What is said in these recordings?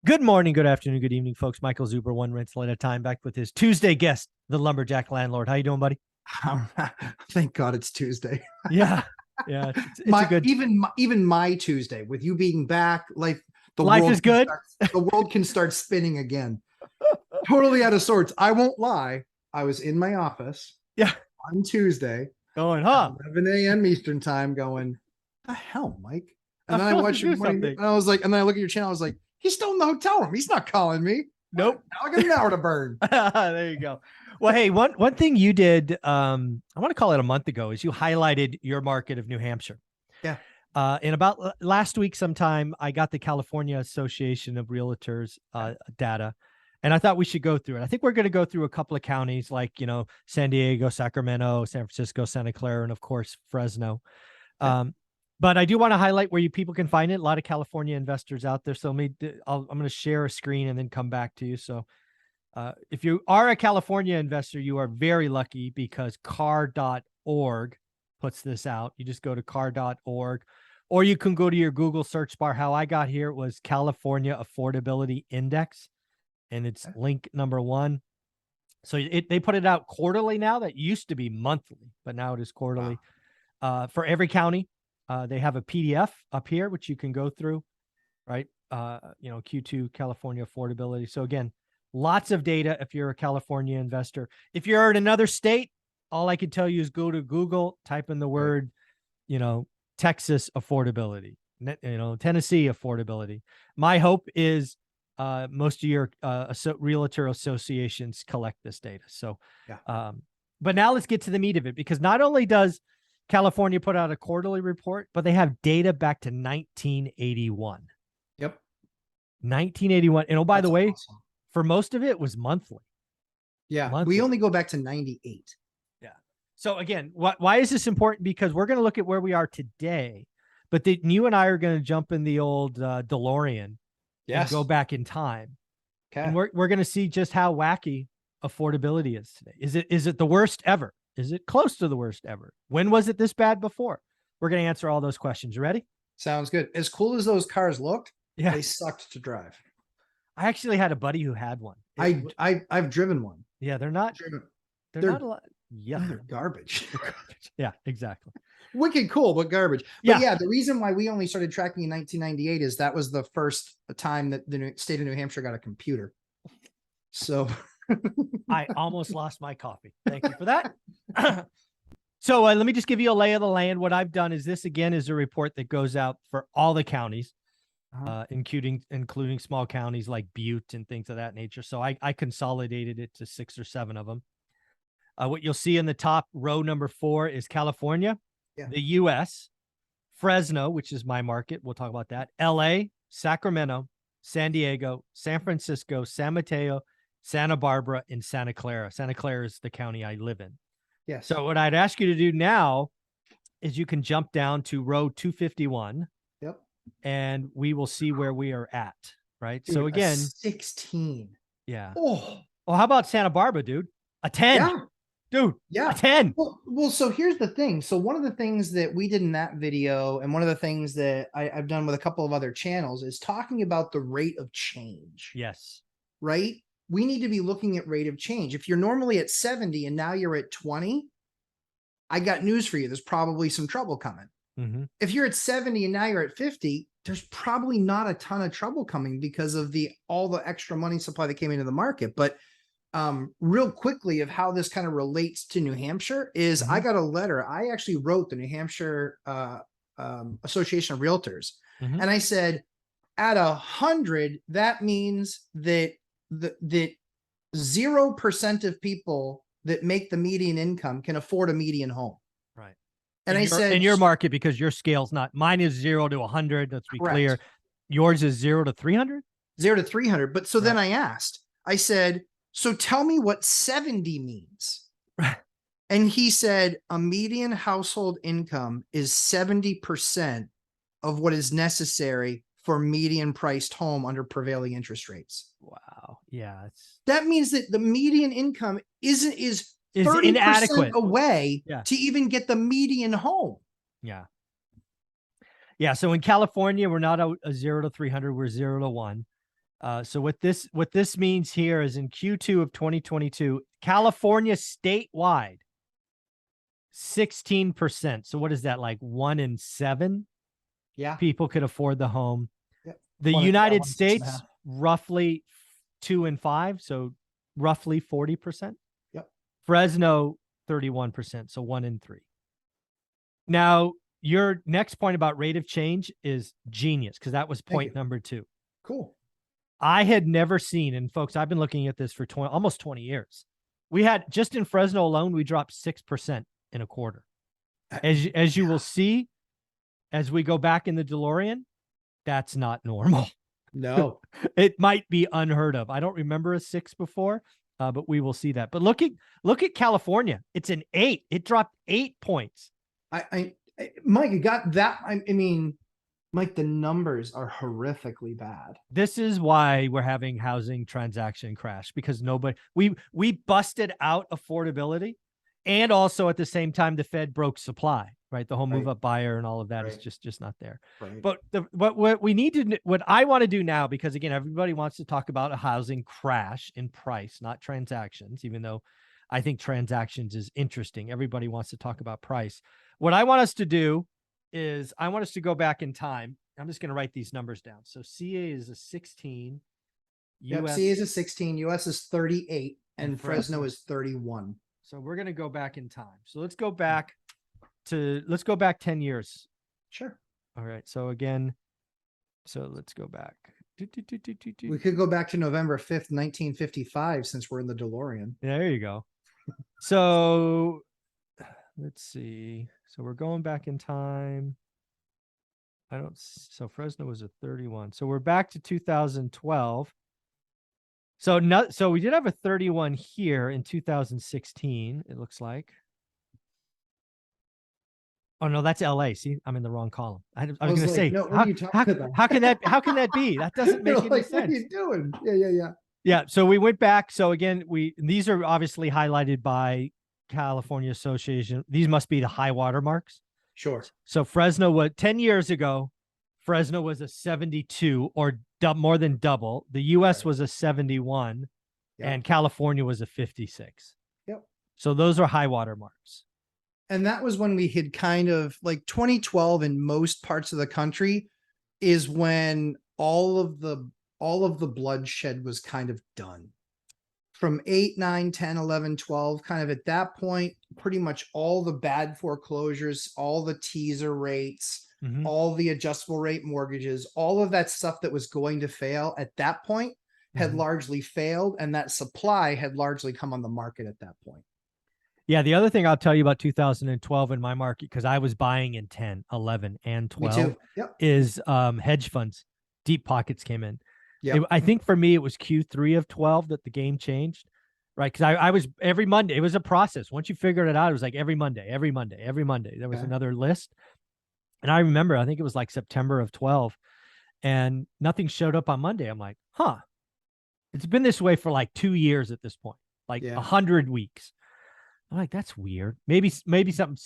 Good morning, good afternoon, good evening, folks. Michael Zuber, one rental at a time, back with his Tuesday guest, the lumberjack landlord. How you doing, buddy? Thank God it's Tuesday. Yeah, yeah, it's a My good. even my Tuesday with you being back, like Life is good. the world can start spinning again. Totally out of sorts. I won't lie. I was in my office Yeah, on Tuesday, going, huh? 11 a.m. Eastern time, going, the hell, Mike? And I'm then I supposed to watched your do morning, something. and I was like, and then I look at your channel, I was like, he's still in the hotel room. He's not calling me. Nope. I got an hour to burn. There you go. Well, hey, one thing you did, I want to call it a month ago, is you highlighted your market of New Hampshire. Yeah. In about last week sometime, I got the California Association of Realtors data, and I thought we should go through it. I think we're going to go through a couple of counties like, San Diego, Sacramento, San Francisco, Santa Clara, and of course, Fresno. Yeah. But I do want to highlight where people can find it. A lot of California investors out there. So I'm going to share a screen and then come back to you. So if you are a California investor, you are very lucky because car.org puts this out. You just go to car.org, or you can go to your Google search bar. How I got here was California Affordability Index, and it's link number 1. So they put it out quarterly now. That used to be monthly, but now it is quarterly. Wow. For every county. They have a PDF up here, which you can go through, right? Q2 California affordability. So again, lots of data if you're a California investor. If you're in another state, all I can tell you is go to Google, type in the word, Texas affordability, Tennessee affordability. My hope is most of your realtor associations collect this data. So, but now let's get to the meat of it, because not only does California put out a quarterly report, but they have data back to 1981. Yep. 1981. And by the way, awesome. For most of it was monthly. Yeah. Monthly. We only go back to 98. Yeah. So again, why is this important? Because we're going to look at where we are today, but you and I are going to jump in the old DeLorean and go back in time. Okay. And we're going to see just how wacky affordability is today. Is it the worst ever? Is it close to the worst ever? When was it this bad before? We're going to answer all those questions. You ready? Sounds good. As cool as those cars looked, they sucked to drive. I actually had a buddy who had one. I've driven one. Yeah, they're not a lot. Yeah, they're garbage. Yeah, exactly. Wicked cool, but garbage. But yeah, the reason why we only started tracking in 1998 is that was the first time that the state of New Hampshire got a computer. So I almost lost my coffee. Thank you for that. So let me just give you a lay of the land. What I've done is this, again, is a report that goes out for all the counties, including small counties like Butte and things of that nature. So I consolidated it to 6 or 7 of them. What you'll see in the top row, number 4, is California, the U.S., Fresno, which is my market. We'll talk about that. L.A., Sacramento, San Diego, San Francisco, San Mateo, Santa Barbara, and Santa Clara. Santa Clara is the county I live in. Yes. So what I'd ask you to do now is you can jump down to row 251. Yep. And we will see where we are at. Right. Dude, so again, 16. Yeah. Oh, how about Santa Barbara, dude? A 10. Yeah. Dude. Yeah. A 10. Well, so here's the thing. So one of the things that we did in that video, and one of the things that I've done with a couple of other channels, is talking about the rate of change. Yes. Right? We need to be looking at rate of change. If you're normally at 70 and now you're at 20, I got news for you. There's probably some trouble coming. Mm-hmm. If you're at 70 and now you're at 50, there's probably not a ton of trouble coming because of all the extra money supply that came into the market. But real quickly of how this kind of relates to New Hampshire is I got a letter. I actually wrote the New Hampshire Association of Realtors. And I said, at 100, that means that that 0% of people that make the median income can afford a median home. Right. And I said, in your market, because your scale's not, mine is 0 to 100. Let's be clear. Yours is 0 to 300. 0 to 300. But so then I asked, I said, so tell me what 70 means. And he said, a median household income is 70% of what is necessary for median priced home under prevailing interest rates. Wow. Yeah. That means that the median income is 30% inadequate away to even get the median home. Yeah. Yeah. So in California, we're not a 0 to 300. We're 0 to 1. So what this means here is in Q2 of 2022, California statewide, 16%. So what is that, like 1 in 7 Yeah. people could afford the home? Yep. The Yeah, United 1 in 6.5. States, roughly 2 in 5, so roughly 40%. Yep. Fresno, 31%, so 1 in 3. Now, your next point about rate of change is genius, because that was point number 2. Cool. I had never seen, and folks, I've been looking at this for almost 20 years. We had, just in Fresno alone, we dropped 6% in a quarter. As you will see, as we go back in the DeLorean, that's not normal. No. It might be unheard of. I don't remember a 6 before, but we will see that. But look at California. It's an 8. It dropped 8 points. Mike, you got that. I mean, Mike, the numbers are horrifically bad. This is why we're having housing transaction crash, because we busted out affordability, and also at the same time the Fed broke supply, right? The home move up buyer and all of that is just not there. Right. But what we need to, what I want to do now, because again, everybody wants to talk about a housing crash in price, not transactions, even though I think transactions is interesting. Everybody wants to talk about price. What I want us to do is I want us to go back in time. I'm just going to write these numbers down. So CA is a 16. US, CA is a 16. US is 38. And Fresno is 31. So we're going to go back in time. So let's go back 10 years. Sure. All right. So again, let's go back. We could go back to November 5th, 1955, since we're in the DeLorean. There you go. So let's see. So we're going back in time. So Fresno was a 31. So we're back to 2012. So we did have a 31 here in 2016, it looks like. Oh no, that's LA. See, I'm in the wrong column. I was going to say, no, what are you talking about? How can that be? That doesn't make any sense. What are you doing? Yeah. Yeah. So we went back. So again, these are obviously highlighted by California Association. These must be the high water marks. Sure. So Fresno was 10 years ago. Fresno was a 72, or more than double. The US was a 71, and California was a 56. Yep. So those are high water marks. And that was when we had kind of, like, 2012 in most parts of the country is when all of the bloodshed was kind of done. From 8, 9, 10, 11, 12, kind of at that point, pretty much all the bad foreclosures, all the teaser rates, all the adjustable rate mortgages, all of that stuff that was going to fail at that point had largely failed, and that supply had largely come on the market at that point. Yeah, the other thing I'll tell you about 2012 in my market, because I was buying in 10, 11, and 12, Me too. Yep. is hedge funds. Deep pockets came in. Yep. I think for me, it was Q3 of 12 that the game changed, right? Because I was every Monday. It was a process. Once you figured it out, it was like every Monday. There was another list. And I remember, I think it was like September of 12, and nothing showed up on Monday. I'm like, huh, it's been this way for like 2 years at this point, like 100 weeks. I'm like, that's weird. Maybe something,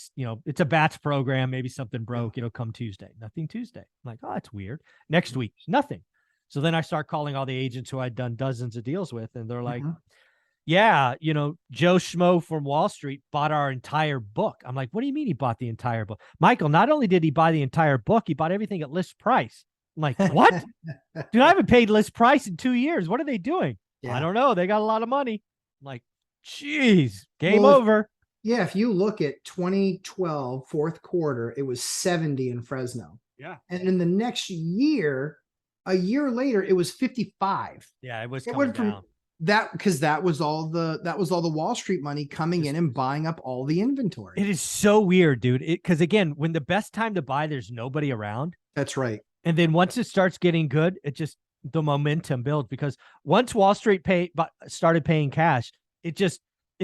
it's a batch program. Maybe something broke. It'll come Tuesday. Nothing Tuesday. I'm like, oh, that's weird. Next week, nothing. So then I start calling all the agents who I'd done dozens of deals with, and they're like, yeah, Joe Schmo from Wall Street bought our entire book. I'm like, what do you mean he bought the entire book? Michael, not only did he buy the entire book, he bought everything at list price. I'm like, what? Dude, I haven't paid list price in 2 years. What are they doing? I don't know. They got a lot of money. I'm like, geez, game over. If you look at 2012, fourth quarter, it was 70 in Fresno. Yeah. And in the next year, a year later, it was 55. Yeah, it was coming down. Because that was all the Wall Street money coming in and buying up all the inventory. It is so weird, dude. Because again, when the best time to buy, there's nobody around. That's right. And then once it starts getting good, the momentum builds, because once Wall Street started paying cash, it's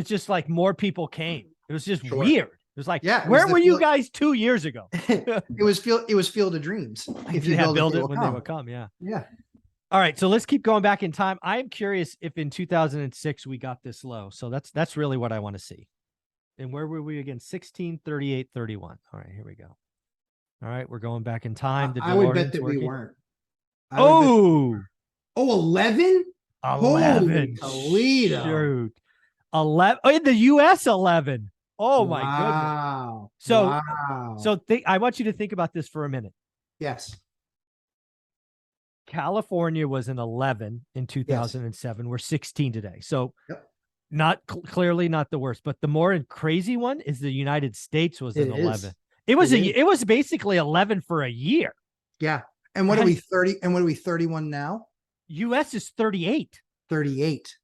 just like more people came. It was just weird. It was like, where were you guys 2 years ago? It was Field of Dreams. If you build it when they would come. Yeah. All right. So let's keep going back in time. I am curious if in 2006 we got this low. So that's really what I want to see. And where were we again? 16, 38, 31. All right, here we go. All right. We're going back in time. I would bet that we weren't. Oh, 11? Holy 11. Toledo. Shoot. 11 in the US, 11. Oh my goodness. Wow. So Wow. I want you to think about this for a minute. Yes. California was an 11 in Yes. 2007. We're 16 today. So Yep. not clearly not the worst, but the more crazy one is the United States was an It 11. is. It was basically 11 for a year. Yeah. And what are we 30? And what are we 31 now? US is 38. 38.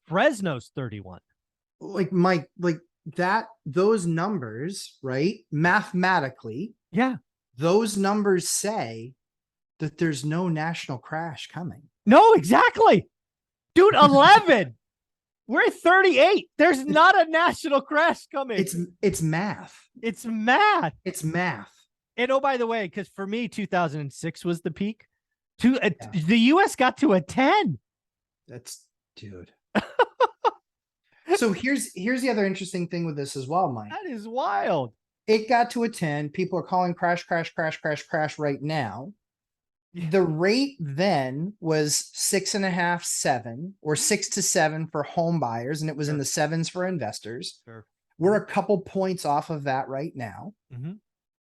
Fresno's 31. Like Mike, like that, those numbers, right? Mathematically, Yeah. those numbers say that there's no national crash coming. No, exactly. Dude, 11. We're at 38. There's not a national crash coming. It's math. It's math. It's math. And oh, by the way, because for me, 2006 was the peak. The US got to a 10. That's dude. So here's the other interesting thing with this as well, Mike. That is wild. It got to a 10. People are calling crash, crash, crash, crash, crash right now. The rate then was 6.5, 7, or 6 to 7 for home buyers, and it was in the 7s for investors. Sure. We're a couple points off of that right now.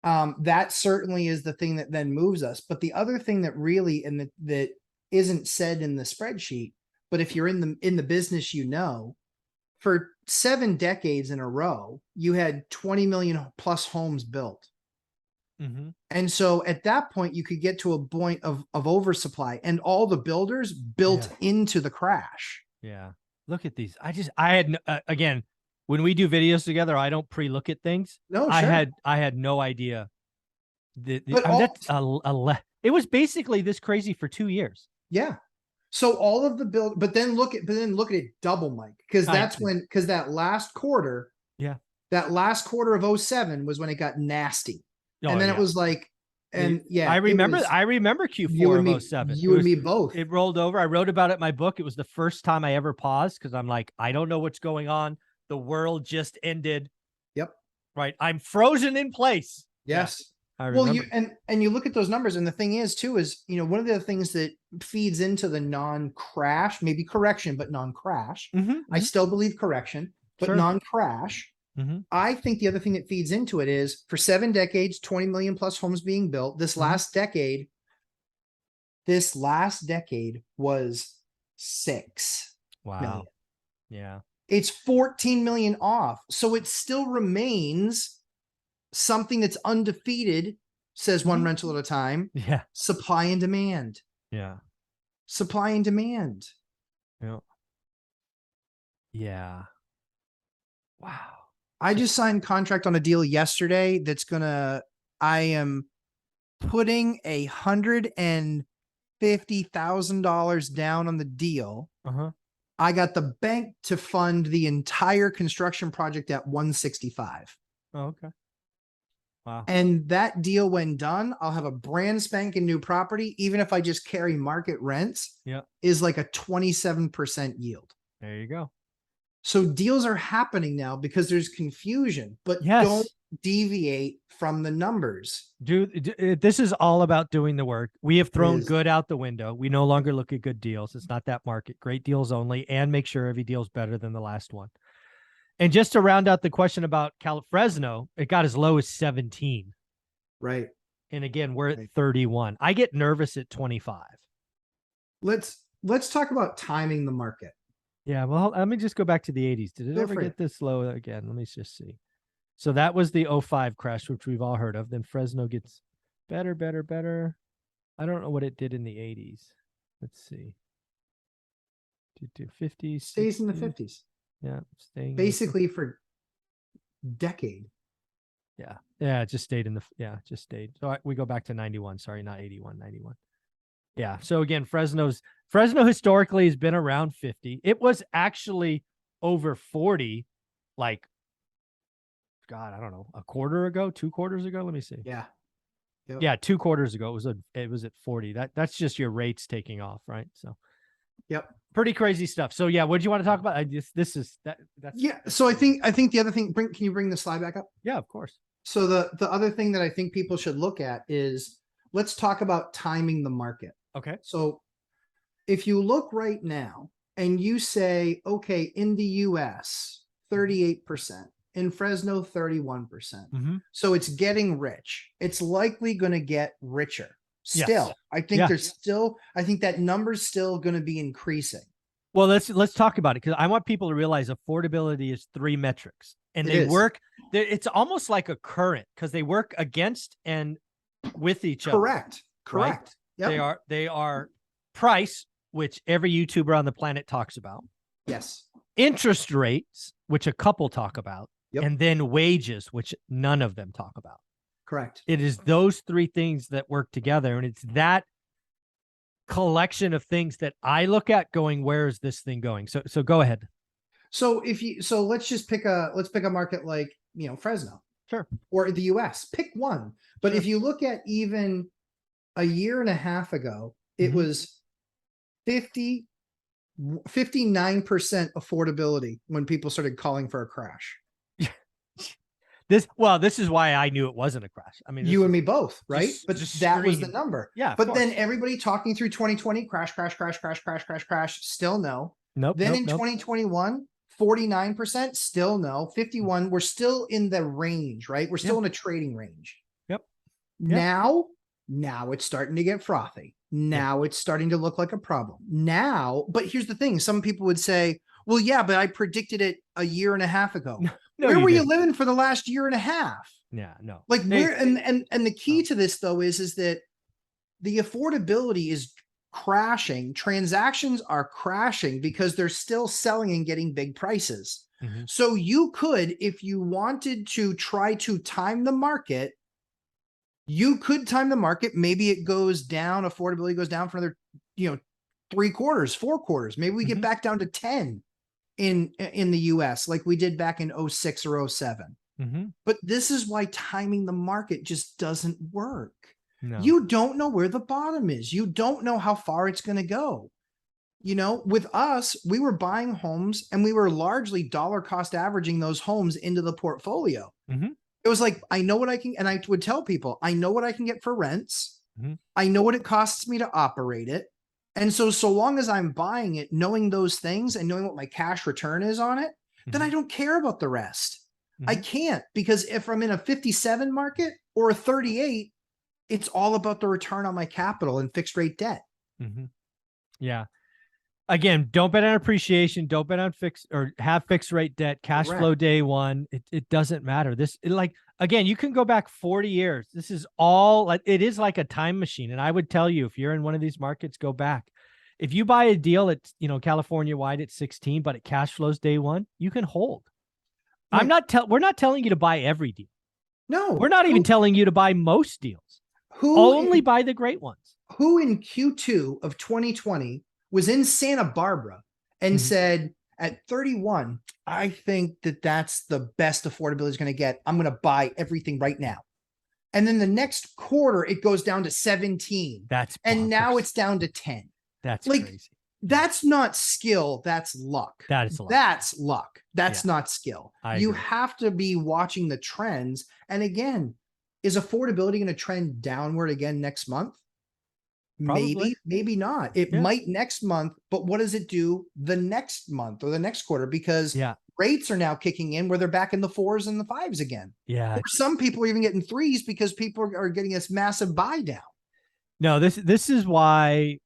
That certainly is the thing that then moves us. But the other thing that really that isn't said in the spreadsheet, but if you're in the business, for 7 decades in a row, you had 20 million plus homes built. And so at that point, you could get to a point of oversupply, and all the builders built into the crash. Yeah. Look at these. I had, again, when we do videos together, I don't pre-look at things. No, sure. I had no idea. It was basically this crazy for 2 years. Yeah. So all of the build, but then look at it double, Mike, because that last quarter, that last quarter of 07 was when it got nasty. And then it was like, I remember Q4 of 07. You and me both. It rolled over. I wrote about it in my book. It was the first time I ever paused because I'm like, I don't know what's going on. The world just ended. Yep. Right. I'm frozen in place. Yes. Yeah, well, you look at those numbers, and the thing is too, is, one of the things that feeds into the non-crash, maybe correction, but non-crash. I still believe correction, but non-crash. I think the other thing that feeds into it is for 7 decades, 20 million plus homes being built. This last decade was 6 million. Yeah. It's 14 million off. So it still remains something that's undefeated, says one rental at a time. Yeah. Supply and demand. Yeah. Supply and demand. Yeah. Yeah. Wow. I just signed contract on a deal yesterday I am putting $150,000 down on the deal. I got the bank to fund the entire construction project at 165. Oh, okay. Wow. And that deal, when done, I'll have a brand spanking new property, even if I just carry market rents, is like a 27% yield. There you go. So deals are happening now because there's confusion, but don't deviate from the numbers. Dude, this is all about doing the work. We have thrown good out the window. We no longer look at good deals. It's not that market. Great deals only, and make sure every deal is better than the last one. And just to round out the question about Fresno, it got as low as 17. Right. And again, we're at 31. I get nervous at 25. Let's talk about timing the market. Yeah, well, let me just go back to the 80s. Did it ever get this low again? Let me just see. So that was the 05 crash, which we've all heard of. Then Fresno gets better. I don't know what it did in the 80s. Let's see. 50s. Stays in the 50s. Yeah, staying basically for decade. Yeah, it just stayed just stayed. So we go back to 91. Sorry, not 81, 91. Yeah. So again, Fresno historically has been around 50. It was actually over 40, like, God, I don't know, a quarter ago, 2 quarters ago. Let me see. Yeah. Yep. Yeah. 2 quarters ago, it was at 40. That's just your rates taking off. Right. So, yep. Pretty crazy stuff. So yeah, what do you want to talk about? So I think the other thing, can you bring the slide back up? Yeah, of course. So the other thing that I think people should look at is, let's talk about timing the market. Okay. So if you look right now and you say, okay, in the US, 38%, in Fresno, 31%. So it's getting rich. It's likely going to get richer. Still, Yes. I think Yeah. I think that number's still going to be increasing. Well, let's talk about it, because I want people to realize affordability is 3 metrics, and It they is. work. It's almost like a current, because they work against and with each other. Correct. Correct. Right? Yep. They are price, which every YouTuber on the planet talks about. Yes. Interest rates, which a couple talk about, Yep. and then wages, which none of them talk about. Correct. It is those 3 things that work together, and it's that collection of things that I look at going, where is this thing going? So go ahead. So let's just pick a market like, Fresno. Sure. Or the US. Pick one. But Sure. if you look at even a year and a half ago, it was 59% affordability when people started calling for a crash. This is why I knew it wasn't a crash. I mean, you and me both, right? But just that was the scream. number. Yeah. But then everybody talking through 2020, crash, still no. Nope. Then nope, in nope. 2021, 49%, still no. 51, we're still in the range, right? We're still in a trading range. Yep. Now it's starting to get frothy. Now it's starting to look like a problem. Now, but here's the thing. Some people would say, well, yeah, but I predicted it a year and a half ago. Where were you living for the last year and a half? Yeah, no. Like where, and the key to this though is that the affordability is crashing. Transactions are crashing because they're still selling and getting big prices. So you could, if you wanted to try to time the market, you could time the market. Maybe it goes down, affordability goes down for another, 3 quarters, 4 quarters. Maybe we get back down to 10 in the US like we did back in 06 or 07. But this is why timing the market just doesn't work. No. You don't know where the bottom is. You don't know how far it's going to go. With us, we were buying homes and we were largely dollar cost averaging those homes into the portfolio. It was like, I know what I can, and I would tell people, I know what I can get for rents. I know what it costs me to operate it. And so long as I'm buying it, knowing those things and knowing what my cash return is on it, then I don't care about the rest. I can't, because if I'm in a 57 market or a 38, it's all about the return on my capital and fixed rate debt. Yeah. Again, don't bet on appreciation. Don't bet on have fixed rate debt, cash flow day one. It doesn't matter. Again, you can go back 40 years. This is all like, it is like a time machine. And I would tell you, if you're in one of these markets, go back. If you buy a deal at, California wide at 16, but it cash flows day one, you can hold. We're not telling you to buy every deal. No, we're not even telling you to buy most deals. Only buy the great ones. Who in Q2 of 2020 was in Santa Barbara and said, at 31, I think that's the best affordability is going to get. I'm going to buy everything right now. And then the next quarter, it goes down to 17. And now it's down to 10. That's crazy. That's not skill. That's luck. That is luck. That's luck. That's not skill. You have to be watching the trends. And again, is affordability going to trend downward again next month? Probably. Maybe not. It might next month, but what does it do the next month or the next quarter? Because rates are now kicking in where they're back in the 4s and the 5s again. Yeah. Or some people are even getting 3s because people are getting this massive buy down. No, this is why.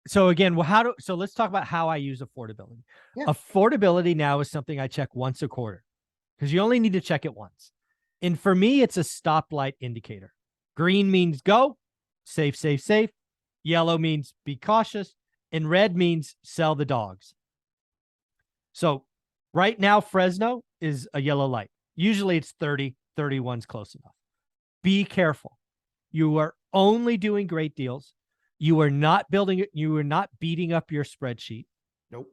So again, so let's talk about how I use affordability. Affordability now is something I check once a quarter, because you only need to check it once. And for me, it's a stoplight indicator. Green means go, safe, safe, safe. Yellow means be cautious, and red means sell the dogs. So right now, Fresno is a yellow light. Usually it's 30, 31's close enough. Be careful. You are only doing great deals. You are not building it. You are not beating up your spreadsheet. Nope.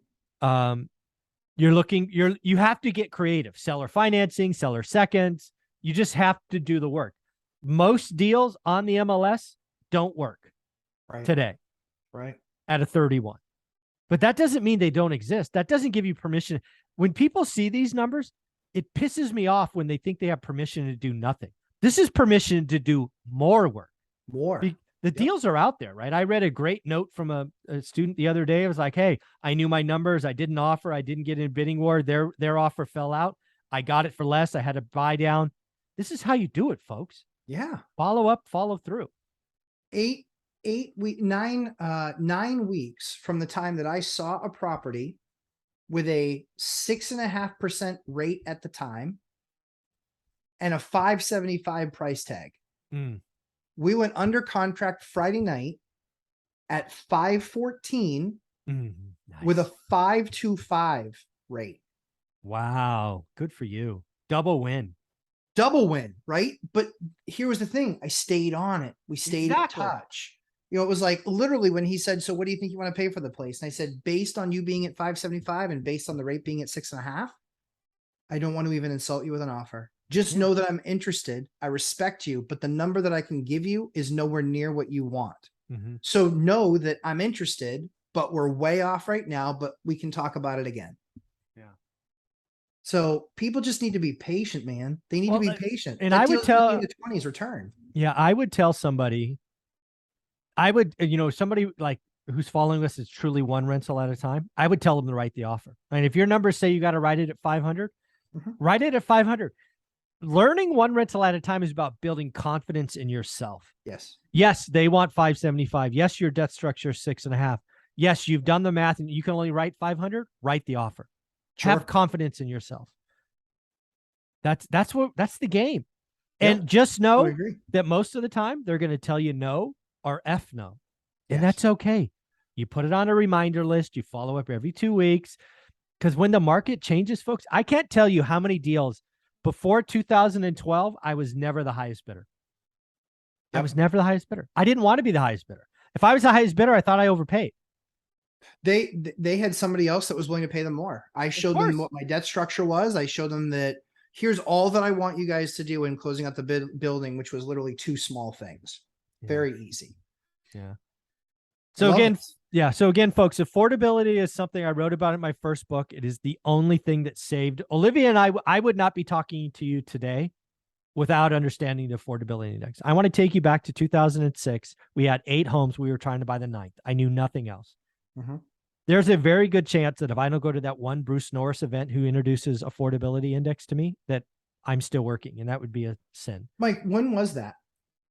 You have to get creative. Seller financing, seller seconds. You just have to do the work. Most deals on the MLS don't work today. Right. At a 31. But that doesn't mean they don't exist. That doesn't give you permission. When people see these numbers, it pisses me off when they think they have permission to do nothing. This is permission to do more work. The deals are out there, right? I read a great note from a student the other day. It was like, hey, I knew my numbers. I didn't offer. I didn't get in a bidding war. Their offer fell out. I got it for less. I had to buy down. This is how you do it, folks. Yeah. Follow up, follow through. 9 weeks from the time that I saw a property with a 6.5% rate at the time and a 575 price tag. Mm. We went under contract Friday night at 514 Nice. with a 525 rate. Wow. Good for you. Double win. Double win, right? But here was the thing. I stayed on it. We stayed in touch. You know, it was like literally when he said, so what do you think you want to pay for the place? And I said, based on you being at 575 and based on the rate being at 6.5, I don't want to even insult you with an offer. Just know that I'm interested. I respect you, but the number that I can give you is nowhere near what you want. Mm-hmm. So know that I'm interested, but we're way off right now, but we can talk about it again. Yeah. So people just need to be patient, man. They need to be patient. And I would tell in the 20s return. Yeah, I would tell somebody, somebody like who's following us is truly one rental at a time. I would tell them to write the offer. And if your numbers say you got to write it at 500, write it at 500. Learning one rental at a time is about building confidence in yourself. Yes. Yes, they want 575. Yes, your debt structure is 6.5. Yes, you've done the math and you can only write 500. Write the offer. Sure. Have confidence in yourself. That's the game. And just know that most of the time they're going to tell you no or F no. And that's okay. You put it on a reminder list. You follow up every 2 weeks. Because when the market changes, folks, I can't tell you how many deals before 2012, I was never the highest bidder. I was never the highest bidder. I didn't want to be the highest bidder. If I was the highest bidder, I thought I overpaid. They had somebody else that was willing to pay them more. I showed them what my debt structure was. I showed them that here's all that I want you guys to do in closing out the building, which was literally 2 small things. Very easy. Yeah. So again, folks, affordability is something I wrote about in my first book. It is the only thing that saved Olivia and I would not be talking to you today without understanding the affordability index. I want to take you back to 2006. We had 8 homes. We were trying to buy the 9th. I knew nothing else. There's a very good chance that if I don't go to that one Bruce Norris event who introduces affordability index to me, that I'm still working, and that would be a sin. Mike, when was that?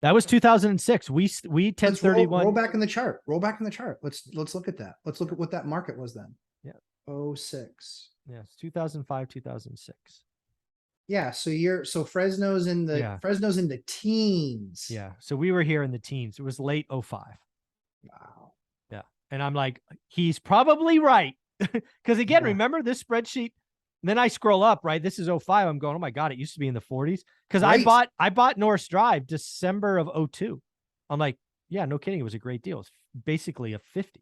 That was 2006. We 1031. Roll back in the chart. Roll back in the chart. Let's look at that. Let's look at what that market was then. Yeah. 06. Yes, 2005, 2006. Yeah, so Fresno's in the teens. Yeah. So we were here in the teens. It was late 05. Wow. Yeah. And I'm like, he's probably right. Because again, remember this spreadsheet? Then I scroll up, right? This is 05. I'm going, oh my God, it used to be in the 40s. Because I bought Norris Drive December of 02. I'm like, yeah, no kidding. It was a great deal. It's basically a 50.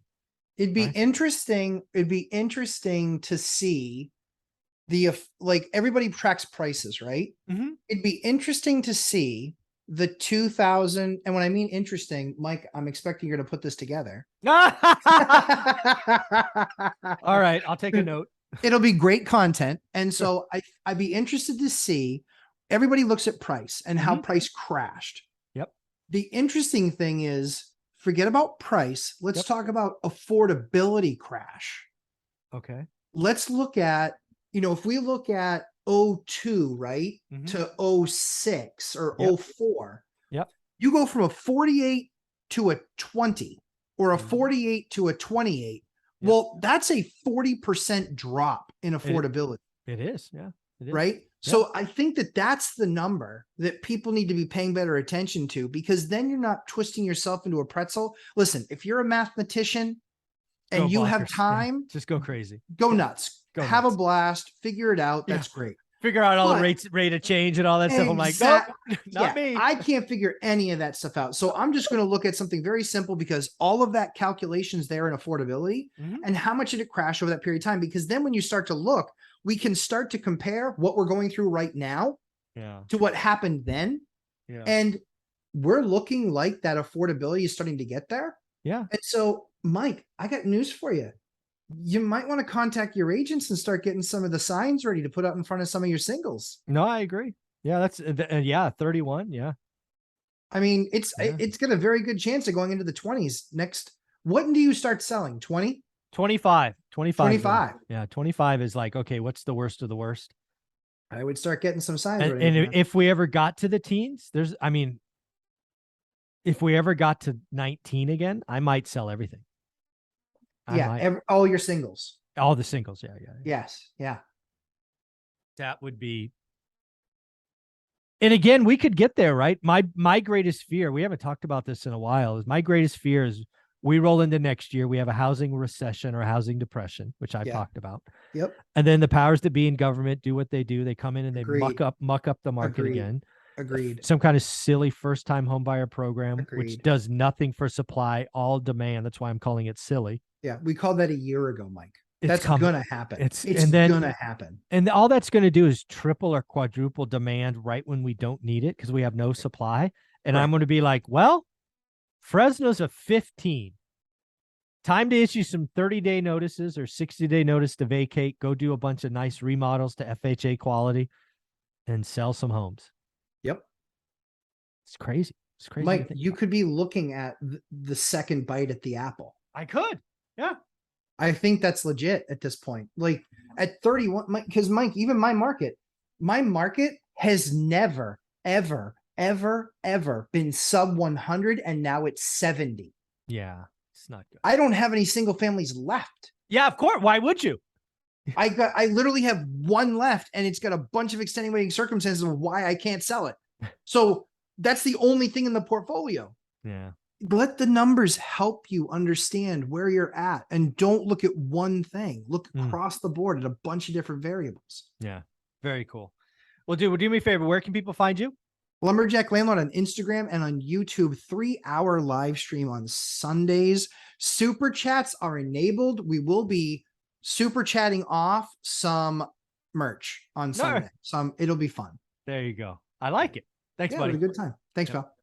It'd be interesting. It'd be interesting to see like everybody tracks prices, right? It'd be interesting to see the 2000. And when I mean interesting, Mike, I'm expecting you to put this together. All right. I'll take a note. It'll be great content. And so I'd be interested to see, everybody looks at price and how price crashed. Yep. The interesting thing is, forget about price. Let's talk about affordability crash. Okay. Let's look at, if we look at 02, right, to 06 or 04. Yep. You go from a 48 to a 20 or a 48 to a 28. Well, that's a 40% drop in affordability. It is. Yeah. It is. Right. So I think that's the number that people need to be paying better attention to, because then you're not twisting yourself into a pretzel. Listen, if you're a mathematician and you have time, just go crazy. Go nuts. Have a blast. Figure it out. That's great. Figure out all the rate of change and all that stuff. I'm like, nope, not me. I can't figure any of that stuff out. So I'm just going to look at something very simple, because all of that calculations there in affordability and how much did it crash over that period of time? Because then when you start to look, we can start to compare what we're going through right now to what happened then. Yeah. And we're looking like that affordability is starting to get there. Yeah. And so, Mike, I got news for you. You might want to contact your agents and start getting some of the signs ready to put up in front of some of your singles. No, I agree. Yeah, that's 31. Yeah. I mean, it's Yeah. it's got a very good chance of going into the 20s next. When do you start selling? 20? 25. 25. Yeah, 25 is like, okay, what's the worst of the worst? I would start getting some signs And, ready. and for that. if we ever got to the teens, if we ever got to 19 again, I might sell everything. All your singles. All the singles. Yeah. Yes. Yeah. That would be. And again, we could get there, right? My greatest fear, we haven't talked about this in a while, is my greatest fear is we roll into next year, we have a housing recession or housing depression, which I've talked about. Yep. And then the powers that be in government do what they do. They come in and they Agreed. muck up the market again. Agreed. Some kind of silly first-time home buyer program, which Agreed. does nothing for supply, all demand. That's why I'm calling it silly. Yeah, we called that a year ago, Mike. That's coming. gonna happen. It's then, gonna happen. And all that's going to do is triple or quadruple demand right when we don't need it because we have no supply. And Right. I'm going to be like, well, Fresno's a 15. Time to issue some 30-day notices or 60-day notice to vacate, go do a bunch of nice remodels to FHA quality and sell some homes. Yep. It's crazy. It's crazy. Mike, you could be looking at the second bite at the apple. I could. Yeah. I think that's legit at this point. Like at 31, because Mike, even my market has never, ever, ever, ever been sub 100, and now it's 70. Yeah, it's not good. I don't have any single families left. Yeah, of course. Why would you? I literally have one left, and it's got a bunch of extenuating circumstances of why I can't sell it. So that's the only thing in the portfolio. Yeah. Let the numbers help you understand where you're at, and don't look at one thing. Look across the board at a bunch of different variables. Yeah. Very cool. Well, dude, do me a favor. Where can people find you? Lumberjack Landlord on Instagram and on YouTube, 3-hour live stream on Sundays. Super chats are enabled. We will be super chatting off some merch on Sunday. It'll be fun. There you go. I like it. Thanks, buddy. It was a good time. Thanks, pal.